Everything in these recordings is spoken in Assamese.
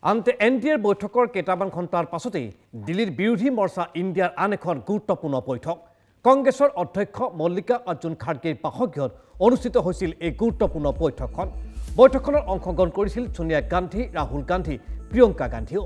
আনহাতে এনডিএৰ বৈঠকৰ কেইটামান ঘণ্টাৰ পাছতেই দিল্লীৰ বিৰোধী মৰ্চা ইণ্ডিয়াৰ আন এখন গুৰুত্বপূৰ্ণ বৈঠক কংগ্ৰেছৰ অধ্যক্ষ মল্লিকা অৰ্জুন খাৰ্গেৰ বাসগৃহত অনুষ্ঠিত হৈছিল এই গুৰুত্বপূৰ্ণ বৈঠকখনত অংশগ্ৰহণ কৰিছিল সোনিয়া গান্ধী ৰাহুল গান্ধী প্ৰিয়ংকা গান্ধীও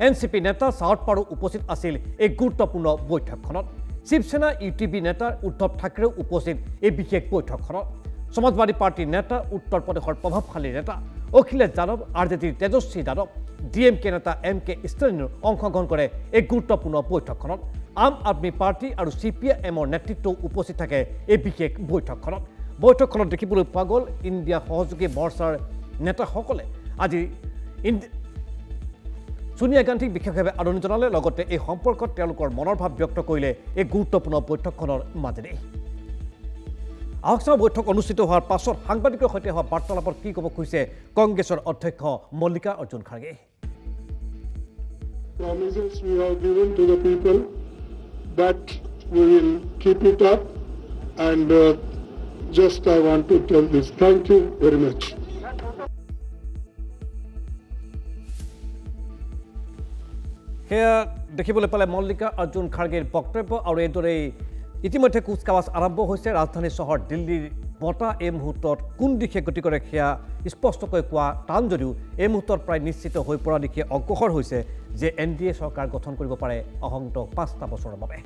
এনচিপি নেতা শৰদ পাৱাৰো উপস্থিত আছিল এই গুৰুত্বপূৰ্ণ বৈঠকখনত শিৱসেনা ইউটিবি নেতা উদ্ধৱ ঠাকৰেও উপস্থিত এই বিশেষ বৈঠকখনত সমাজবাদী পাৰ্টিৰ নেতা উত্তৰ প্ৰদেশৰ প্ৰভাৱশালী নেতা অখিলেশ যাদৱ আৰজেডিৰ তেজস্বী যাদৱ ডিএমকে নেতা এমকে ষ্টালিনো অংশগ্ৰহণ কৰে এই গুৰুত্বপূৰ্ণ বৈঠকখনত আম আদমি পাৰ্টি আৰু চিপিএমৰ নেতৃত্বও উপস্থিত থাকে এই বিশেষ বৈঠকখনত দেখিবলৈ পোৱা গ'ল ইণ্ডিয়া সহযোগী মৰ্চাৰ নেতাসকলে আজি সোনিয়া গান্ধীক বিশেষভাৱে আদৰণি জনালে লগতে এই সম্পৰ্কত তেওঁলোকৰ মনৰ ভাৱ ব্যক্ত কৰিলে এই গুৰুত্বপূৰ্ণ বৈঠকখনৰ মাজেৰে আহকচোন বৈঠক অনুষ্ঠিত হোৱাৰ পাছত সাংবাদিকৰ সৈতে হোৱা বাৰ্তালাপত কি ক'ব খুজিছে কংগ্ৰেছৰ অধ্যক্ষ Mallika Arjun Kharge Promises we have given to the people that we will keep it up and just I want to tell this. Thank you very much. সেয়া দেখিবলৈ পালে মল্লিকা অৰ্জুন খাৰ্গেৰ বক্তব্য আৰু এইদৰেই ইতিমধ্যে কুচকাৱাজ আৰম্ভ হৈছে ৰাজধানী চহৰ দিল্লীৰ বতাহ এই মুহূৰ্তত কোন দিশে গতি কৰে সেয়া স্পষ্টকৈ কোৱা টান যদিও এই মুহূৰ্তত প্ৰায় নিশ্চিত হৈ পৰা দিশে অগ্ৰসৰ হৈছে যে এনডিএ চৰকাৰ গঠন কৰিব পাৰে অহংত 5টা বছৰৰ বাবে